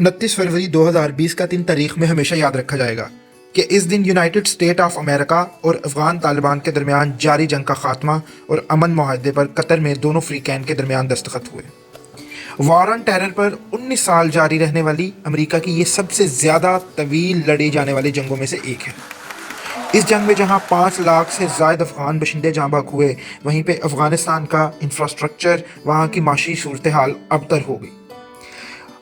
29 फरवरी 2020 का दिन तारीख में हमेशा याद रखा जाएगा कि इस दिन यूनाइटेड स्टेट ऑफ अमेरिका और अफगान तालिबान के दरमियान जारी जंग का खात्मा और अमन माहदे पर कतर में दोनों फ्रीकैन के दरमियान दस्तखत हुए। वॉर ऑन टेरर पर 19 साल जारी रहने वाली अमेरिका की ये सबसे ज़्यादा तवील लड़ी जाने वाली जंगों में से एक है। इस जंग में जहां 5 लाख से ज़ायद अफगान बशिंदे जाँ बहक हुए, वहीं पे अफगानिस्तान का इंफ्रास्ट्रक्चर, वहाँ की माशी सूरत हाल अबतर हो गई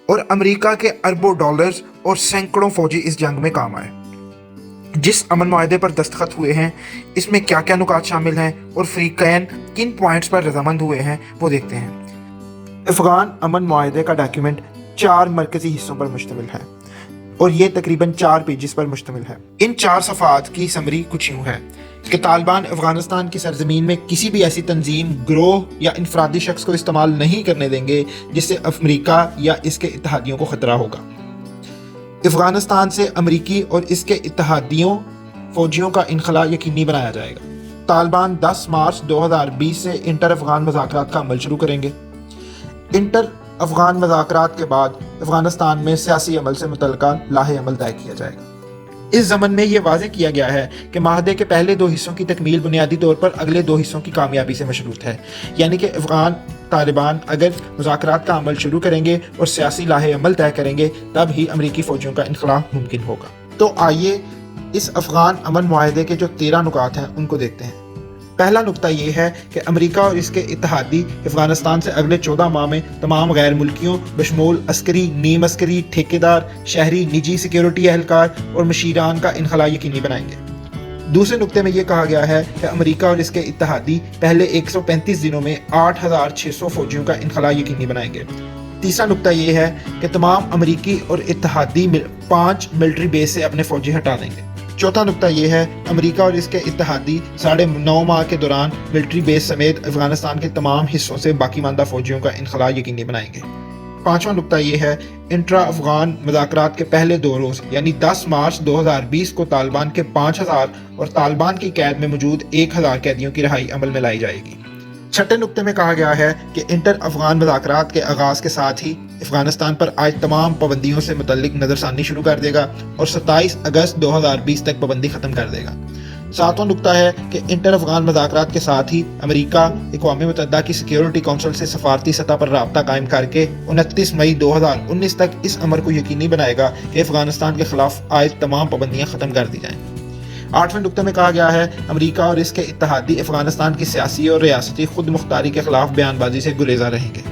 और अमेरिका के अरबों डॉलर्स और सैकड़ों फौजी इस जंग में काम आए। जिस अमन माहदे पर दस्तखत हुए हैं, इसमें क्या क्या नुकात शामिल हैं और फ्रीकैन किन पॉइंट्स पर रजामंद हुए हैं, वो देखते हैं। अफगान अमन माहदे का डॉक्यूमेंट 4 मरकजी हिस्सों पर मुश्तमिल है और ये तकरीबन 4 पेजेस पर मुश्तमिल है। इन 4 सफ़ात की समरी कुछ यूँ है कि तालिबान अफगानिस्तान की सरजमीन में किसी भी ऐसी तंजीम, ग्रोह या इनफरादी शख्स को इस्तेमाल नहीं करने देंगे जिससे अमेरिका या इसके इत्तेहादियों को ख़तरा होगा। अफगानिस्तान से अमेरिकी और इसके इत्तेहादियों फौजियों का इनखला यकीनी बनाया जाएगा। तालिबान 10 मार्च 2020 से इंटर अफगान मुज़ाकरात का अमल शुरू करेंगे। इंटर अफगान मुज़ाकरात के बाद अफगानिस्तान में सियासी अमल से मुतल्लिका लाहे अमल तय किया जाएगा। इस ज़मन में यह वाज़ेह किया गया है कि माहदे के पहले 2 हिस्सों की तकमील बुनियादी तौर पर अगले 2 हिस्सों की कामयाबी से मशरूत है, यानी कि अफगान तालिबान अगर मुज़ाकरात का अमल शुरू करेंगे और सियासी लाहे अमल तय करेंगे तब ही अमरीकी फ़ौजियों का इनखला मुमकिन होगा। तो आइए इस अफगान अमन मुआहदे के जो 13 नुकात हैं उनको देखते हैं। पहला नुकता ये है कि अमेरिका और इसके इत्तेहादी अफगानिस्तान से अगले 14 माह में तमाम गैर मुल्कियों बशमूल अस्करी, नीम अस्करी, ठेकेदार, शहरी, निजी सिक्योरिटी एहलकार और मशीरान का इनखला यकीनी बनाएंगे। दूसरे नुक्ते में ये कहा गया है कि अमेरिका और इसके इत्तेहादी पहले 135 दिनों में 8600 फौजियों का इनखला यकीनी बनाएंगे। तीसरा नुकता ये है कि तमाम अमेरिकी और इत्तेहादी 5 मिलिट्री बेस से अपने फौजी हटा देंगे। चौथा नुकता यह है अमेरिका और इसके इत्तेहादी 9.5 माह के दौरान मिलिट्री बेस समेत अफगानिस्तान के तमाम हिस्सों से बाकी मानदा फौजियों का इनखला यकीनी बनाएंगे। पांचवा नुकता यह है इंट्रा अफगान मुज़ाकरात के पहले 2 रोज़ यानी 10 मार्च 2020 को तालिबान के 5000 और तालिबान की कैद में मौजूद 1000 कैदियों की रिहाई अमल में लाई जाएगी। छठे नुक्ते में कहा गया है कि इंटर अफगान मुज़ाकरात के आगाज़ के साथ ही अफगानिस्तान पर आज तमाम पाबंदियों से मुतल्लिक नज़रसानी शुरू कर देगा और 27 अगस्त 2020 तक पाबंदी ख़त्म कर देगा। सातवां नुक्ता है कि इंटर अफगान मुज़ाकरात के साथ ही अमेरिका अक़वाम मुत्तहिदा की सिक्योरिटी काउंसिल से सफारती सतह पर राब्ता कायम करके 29 मई 2019 तक इस अमर को यकीनी बनाएगा कि अफगानिस्तान के खिलाफ आयद तमाम पाबंदियाँ ख़त्म कर दी जाएँ। 8वें नुक्ते में कहा गया है अमेरिका और इसके इत्तेहादी अफगानिस्तान की सियासी और रियासती खुद मुख्तारी के खिलाफ बयानबाजी से गुरेजा रहेंगे।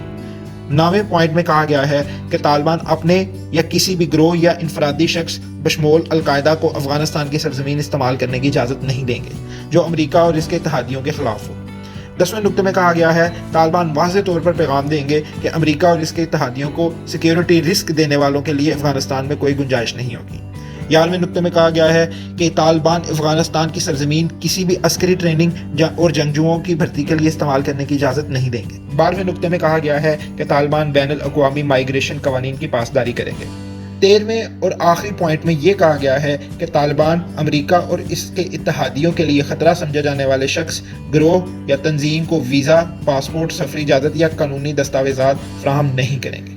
9वें पॉइंट में कहा गया है कि तालिबान अपने या किसी भी ग्रोह या इनफरादी शख्स बशमूल अलकायदा को अफगानिस्तान की सरजमीन इस्तेमाल करने की इजाज़त नहीं देंगे जो अमेरिका और इसके इत्तेहादियों के खिलाफ हो। 10वें नुक्ते में कहा गया है तालिबान वाज़ेह तौर पर पैगाम देंगे कि अमेरिका और इसके इत्तेहादियों को सिक्योरिटी रिस्क देने वालों के लिए अफगानिस्तान में कोई गुंजाइश नहीं होगी। 11वें नुक्ते में कहा गया है कि तालिबान अफगानिस्तान की सरजमीन किसी भी अस्करी ट्रेनिंग और जंगजुओं की भर्ती के लिए इस्तेमाल करने की इजाज़त नहीं देंगे। 12वें नुक्ते में कहा गया है कि तालिबान बैनुल अक़वामी माइग्रेशन कवानीन की पासदारी करेंगे। 13वें और आखिरी पॉइंट में ये कहा गया है कि तालिबान अमेरिका और इसके इत्तेहादियों के लिए ख़तरा समझे जाने वाले शख्स, ग्रोह या तंजीम को वीज़ा, पासपोर्ट, सफरी इजाज़त या कानूनी दस्तावेज़ात फराहम नहीं करेंगे।